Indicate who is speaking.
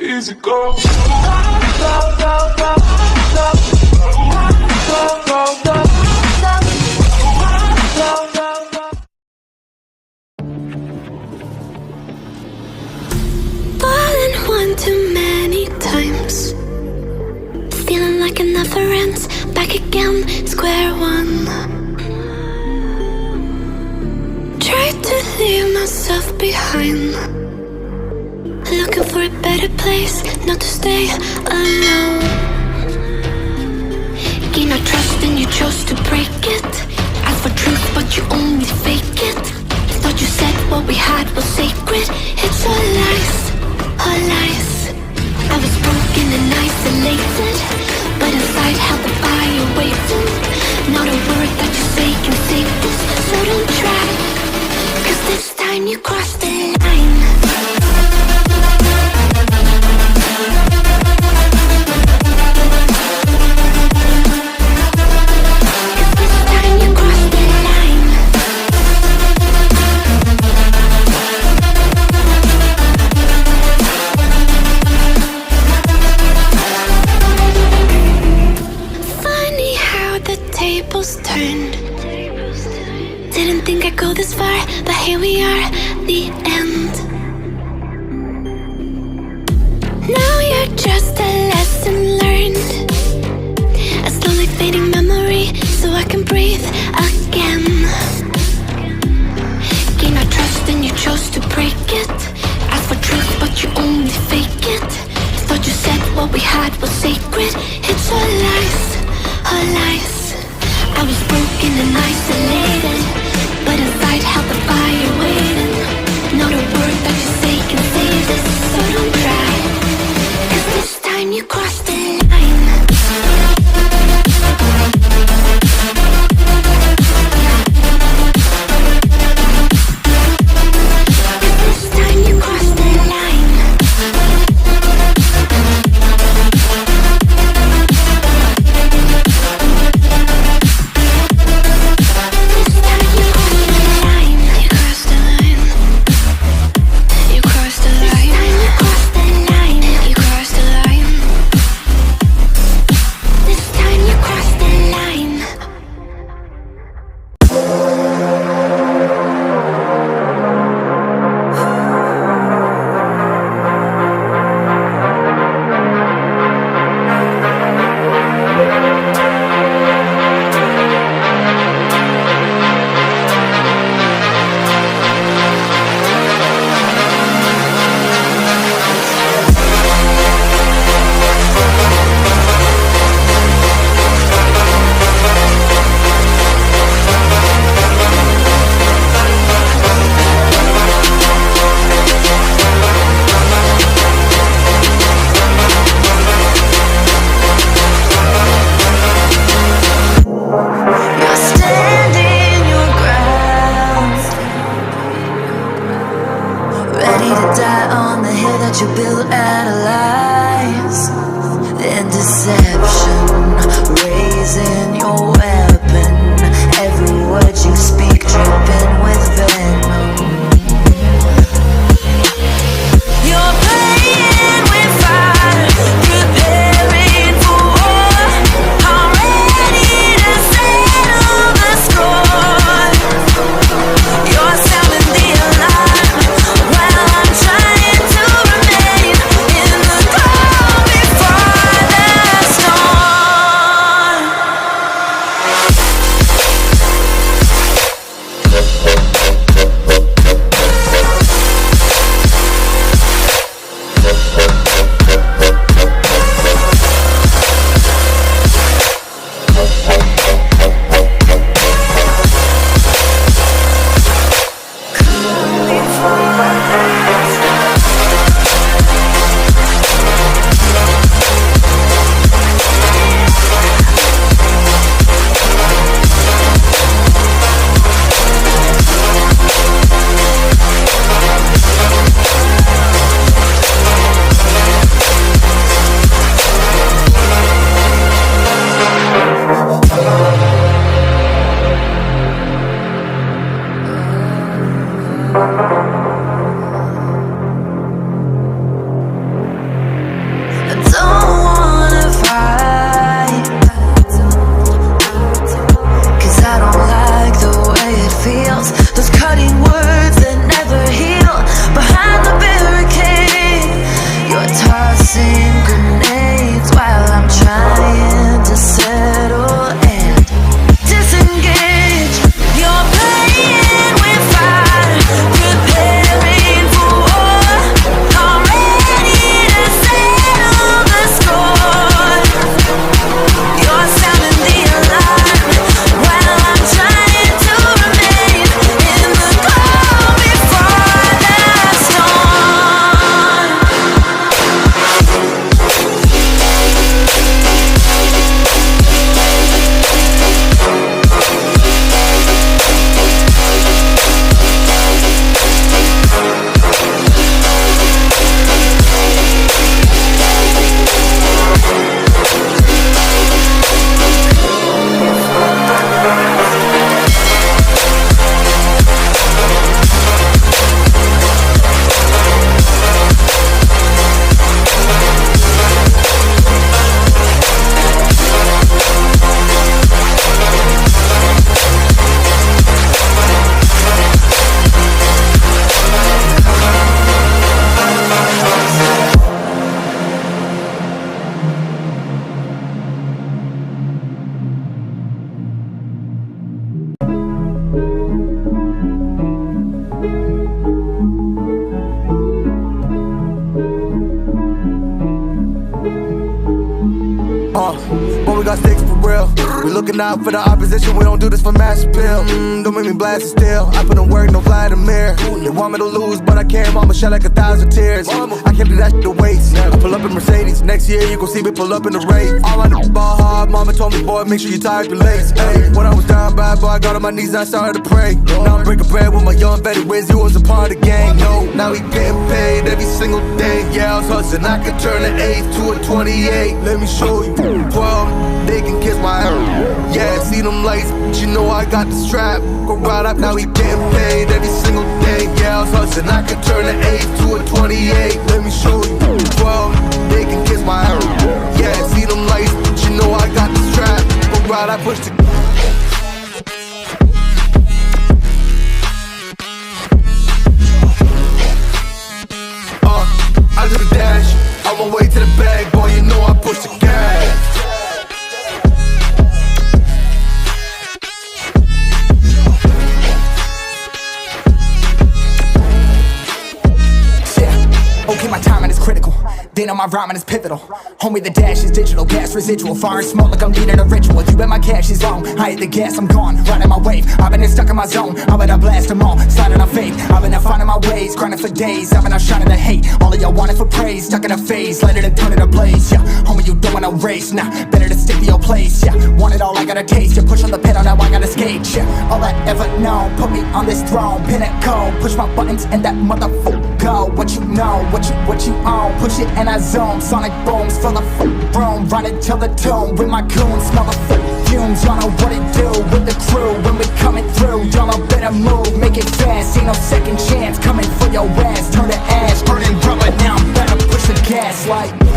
Speaker 1: easy go.
Speaker 2: Fallen one too many times, feeling like it never ends. Back again, square one. Tried to leave myself behind, looking for a better place, not to stay alone. Gain our trust and you chose to break it. Ask for truth but you only fake it. Thought you said what we had was sacred. It's all lies, all lies. I was broken and isolated, but inside held the fire waiting. Not a word that you say can save this, so don't try, 'cause this time you crossed the line. Turned. Didn't think I'd go this far, but here we are, the end. Now you're just a lesson learned, a slowly fading memory, so I can breathe again. Gain our trust and you chose to break it. Ask for truth but you only fake it. Thought you said what we had was sacred. It's all lies, all lies. I was broken and isolated, but inside held the fire waiting. Not a word that you say can save this, so don't try, 'cause this time you crossed the line.
Speaker 3: You built out of lies and deception, raising your weapon. Every word you speak dripping with venom. You're playing with fire, preparing for war. I'm ready to settle the score. You're sounding the alarm while I'm trying to remain in the dark.
Speaker 1: But we got stakes for real. We looking out for the opposition, we don't do this for mass appeal. Don't make me blast it still. I put in work, no Vladimir. They want me to lose, but I can't. Mama shed like 1,000 tears. I can't do that shit to waste. I pull up in Mercedes. Next year, you gon' see me pull up in the race. All I know ball hard. Mama told me, boy, make sure you tie up your lace. Hey, when I was down bad, boy, I got on my knees and I started to pray. Now I'm breaking bread with my young vet. Wins, you was a part of the game. No, now we getting paid every single day. Yeah, I was hustling. I could turn an 8 to a 28. Let me show you. 12, they can kiss my ass. Yeah, see them lights, but you know I got the strap. Go right up, now we getting paid every single day. Yeah, I was hustling. I could turn an 8 to a 28. Let me show you. 12, they can kiss my ass. Yeah, see them lights, but you know I got the strap. Go right, I push the. I do the dash, on my way to the bag, boy, you know I push the gas.
Speaker 4: Okay, my timing is critical. They know my rhyming is pivotal. Homie, the dash is digital, gas residual. Fire and smoke like I'm leading a ritual. You bet my cash is long. I hit the gas, I'm gone, riding my wave. I've been stuck in my zone. I bet I blast them all, sliding on faith. I've been out finding my ways, grinding for days. I've been out shining the hate. All of y'all wanted for praise, stuck in a phase, light it and turn it ablaze. Yeah, homie, you don't want no race. Nah, better to stick to your place. Yeah, want it all, I gotta taste. You push on the pedal, now I gotta skate. Yeah, all I ever known, put me on this throne, pinnacle. Push my buttons and that motherfucker go. What you know, what you own. Push it and I zone. Sonic booms fill the room. Run it till the tomb with my goons. Smell the fumes. Y'all know what it do with the crew when we coming through. Y'all better move, make it fast. Ain't no second chance coming for your ass. Turn to ash, burning rubber. Now I'm better push the gas like.